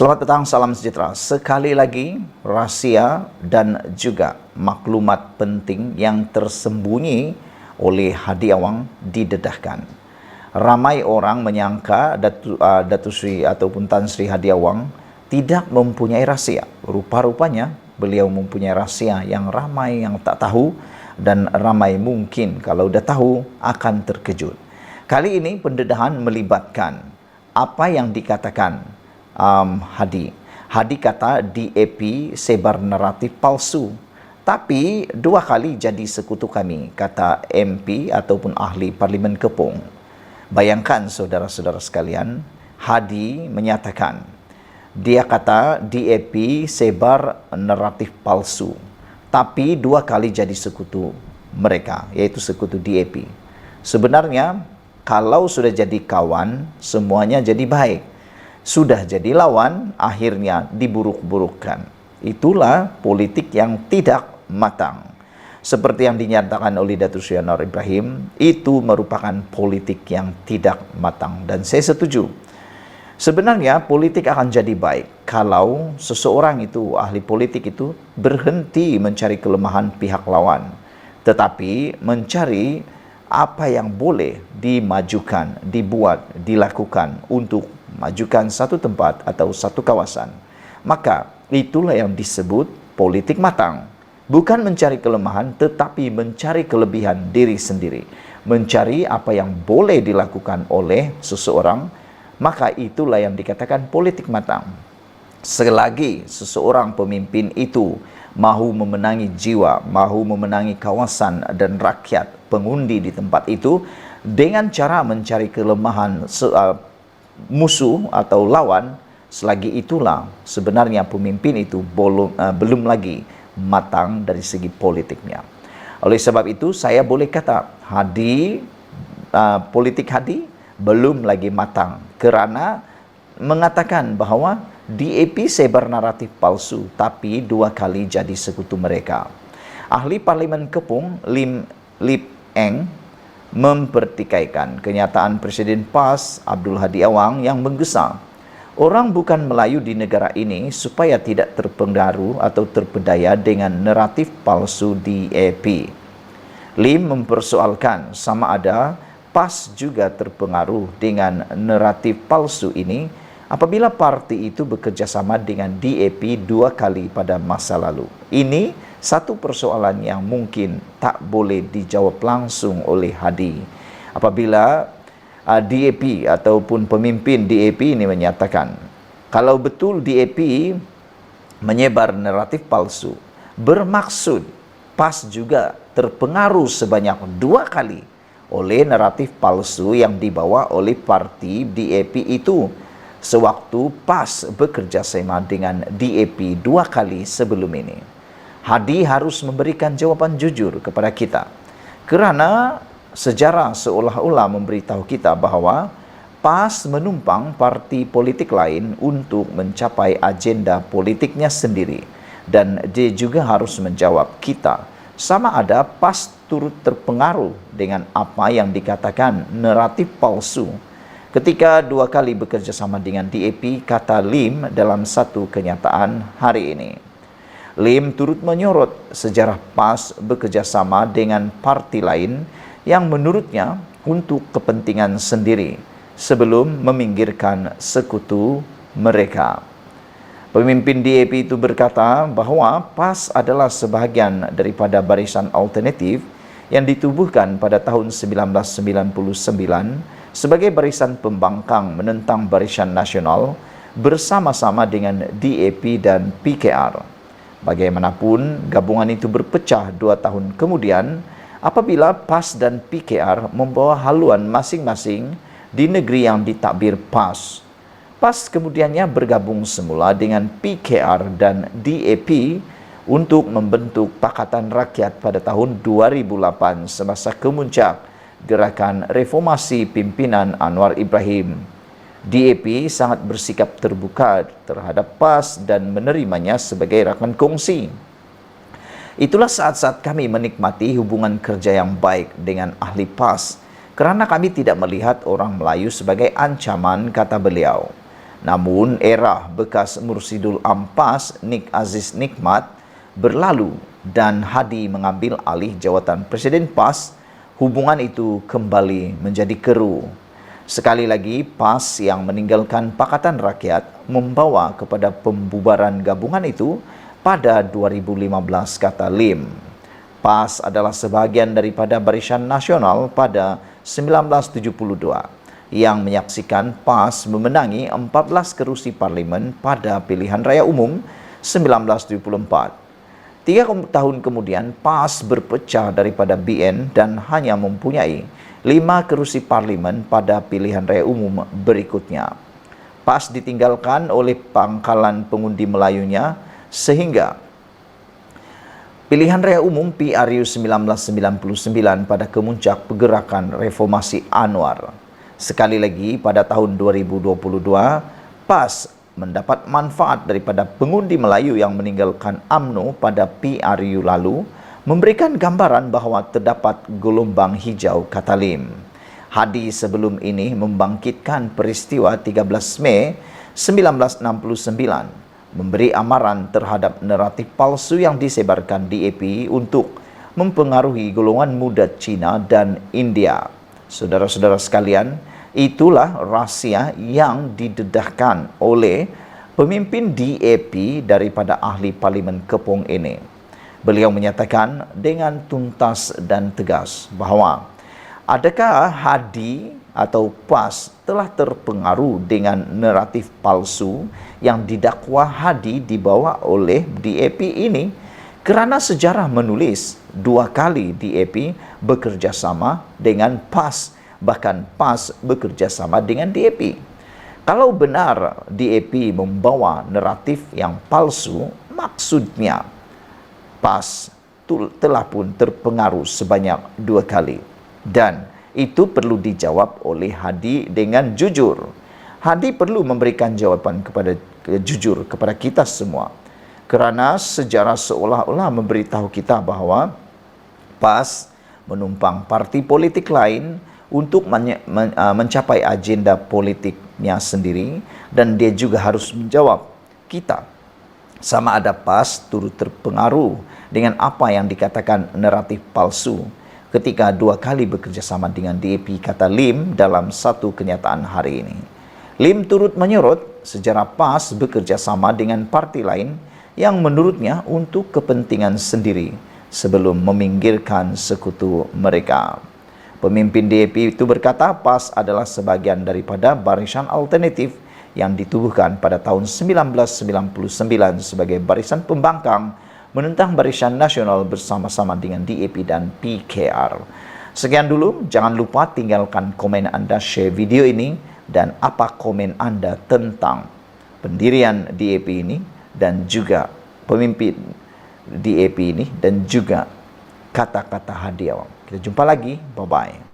Selamat petang, salam sejahtera. Sekali lagi, rahsia dan juga maklumat penting yang tersembunyi oleh Hadi Awang didedahkan. Ramai orang menyangka Datuk Seri ataupun Tan Sri Hadi Awang tidak mempunyai rahsia. Rupa-rupanya beliau mempunyai rahsia yang ramai yang tak tahu, dan ramai mungkin kalau dah tahu akan terkejut. Kali ini pendedahan melibatkan apa yang dikatakan Hadi kata DAP sebar naratif palsu. Tapi dua kali jadi sekutu kami, kata MP ataupun ahli Parlimen Kepong. Bayangkan saudara-saudara sekalian, Hadi menyatakan, dia kata DAP sebar naratif palsu, tapi dua kali jadi sekutu mereka, yaitu sekutu DAP. Sebenarnya kalau sudah jadi kawan, semuanya jadi baik. Sudah jadi lawan, akhirnya diburuk-burukkan. Itulah politik yang tidak matang. Seperti yang dinyatakan oleh Datuk Seri Anwar Ibrahim, itu merupakan politik yang tidak matang. Dan saya setuju. Sebenarnya politik akan jadi baik kalau seseorang itu, ahli politik itu, berhenti mencari kelemahan pihak lawan, tetapi mencari apa yang boleh dimajukan, dibuat, dilakukan untuk majukan satu tempat atau satu kawasan. Maka itulah yang disebut politik matang. Bukan mencari kelemahan, tetapi mencari kelebihan diri sendiri. Mencari apa yang boleh dilakukan oleh seseorang, maka itulah yang dikatakan politik matang. Selagi seseorang pemimpin itu mahu memenangi jiwa, mahu memenangi kawasan dan rakyat pengundi di tempat itu dengan cara mencari kelemahan musuh atau lawan, selagi itulah sebenarnya pemimpin itu belum lagi matang dari segi politiknya. Oleh sebab itu saya boleh kata politik Hadi belum lagi matang, kerana mengatakan bahawa DAP sebar naratif palsu, tapi dua kali jadi sekutu mereka. Ahli Parlimen Kepong Lip Eng mempertikaikan kenyataan Presiden PAS Abdul Hadi Awang yang menggesa. Orang bukan Melayu di negara ini supaya tidak terpengaruh atau terpedaya dengan naratif palsu DAP. Lim mempersoalkan sama ada PAS juga terpengaruh dengan naratif palsu ini apabila parti itu bekerjasama dengan DAP dua kali pada masa lalu. Ini satu persoalan yang mungkin tak boleh dijawab langsung oleh Hadi. Apabila DAP ataupun pemimpin DAP ini menyatakan, kalau betul DAP menyebar naratif palsu, bermaksud PAS juga terpengaruh sebanyak dua kali oleh naratif palsu yang dibawa oleh parti DAP itu, sewaktu PAS bekerjasama dengan DAP dua kali sebelum ini. Hadi harus memberikan jawapan jujur kepada kita, kerana sejarah seolah-olah memberitahu kita bahawa PAS menumpang parti politik lain untuk mencapai agenda politiknya sendiri, dan dia juga harus menjawab kita sama ada PAS turut terpengaruh dengan apa yang dikatakan naratif palsu ketika dua kali bekerjasama dengan DAP, kata Lim dalam satu kenyataan hari ini. Lim turut menyorot sejarah PAS bekerjasama dengan parti lain yang menurutnya untuk kepentingan sendiri sebelum meminggirkan sekutu mereka. Pemimpin DAP itu berkata bahawa PAS adalah sebahagian daripada barisan alternatif yang ditubuhkan pada tahun 1999 sebagai barisan pembangkang menentang Barisan Nasional bersama-sama dengan DAP dan PKR. Bagaimanapun, gabungan itu berpecah 2 tahun kemudian apabila PAS dan PKR membawa haluan masing-masing di negeri yang ditakbir PAS. PAS kemudiannya bergabung semula dengan PKR dan DAP untuk membentuk Pakatan Rakyat pada tahun 2008 semasa kemuncak gerakan reformasi pimpinan Anwar Ibrahim. DAP sangat bersikap terbuka terhadap PAS dan menerimanya sebagai rakan kongsi. Itulah saat-saat kami menikmati hubungan kerja yang baik dengan ahli PAS, kerana kami tidak melihat orang Melayu sebagai ancaman, kata beliau. Namun era bekas Mursidul Ampas Nik Aziz Nikmat berlalu dan Hadi mengambil alih jawatan Presiden PAS, hubungan itu kembali menjadi keruh. Sekali lagi, PAS yang meninggalkan Pakatan Rakyat membawa kepada pembubaran gabungan itu pada 2015, kata Lim. PAS adalah sebahagian daripada Barisan Nasional pada 1972 yang menyaksikan PAS memenangi 14 kerusi parlimen pada pilihan raya umum 1974. 3 tahun kemudian, PAS berpecah daripada BN dan hanya mempunyai 5 kerusi parlimen pada pilihan raya umum berikutnya. PAS ditinggalkan oleh pangkalan pengundi Melayunya sehingga pilihan raya umum PRU 1999 pada kemuncak pergerakan reformasi Anwar. Sekali lagi, pada tahun 2022, PAS mendapat manfaat daripada pengundi Melayu yang meninggalkan UMNO pada PRU lalu, memberikan gambaran bahawa terdapat gelombang hijau, kata Lim. Hadi sebelum ini membangkitkan peristiwa 13 Mei 1969, memberi amaran terhadap naratif palsu yang disebarkan DAP untuk mempengaruhi golongan muda Cina dan India. Saudara-saudara sekalian, itulah rahsia yang didedahkan oleh pemimpin DAP daripada ahli Parlimen Kepong ini. Beliau menyatakan dengan tuntas dan tegas bahawa adakah Hadi atau PAS telah terpengaruh dengan naratif palsu yang didakwa Hadi dibawa oleh DAP ini, kerana sejarah menulis 2 kali DAP bekerjasama dengan PAS, bahkan PAS bekerjasama dengan DAP. Kalau benar DAP membawa naratif yang palsu, maksudnya PAS telah pun terpengaruh sebanyak 2 kali. Dan itu perlu dijawab oleh Hadi dengan jujur. Hadi perlu memberikan jawapan jujur kepada kita semua. Kerana sejarah seolah-olah memberitahu kita bahawa PAS menumpang parti politik lain untuk mencapai agenda politiknya sendiri, dan dia juga harus menjawab kita sama ada PAS turut terpengaruh dengan apa yang dikatakan naratif palsu ketika 2 kali bekerjasama dengan DAP, kata Lim dalam satu kenyataan hari ini. Lim turut menyorot sejarah PAS bekerjasama dengan parti lain yang menurutnya untuk kepentingan sendiri sebelum meminggirkan sekutu mereka. Pemimpin DAP itu berkata PAS adalah sebahagian daripada barisan alternatif yang ditubuhkan pada tahun 1999 sebagai barisan pembangkang menentang Barisan Nasional bersama-sama dengan DAP dan PKR. Sekian dulu, jangan lupa tinggalkan komen anda, share video ini, dan apa komen anda tentang pendirian DAP ini dan juga pemimpin DAP ini dan juga kata-kata Hadi awam. Kita jumpa lagi, bye-bye.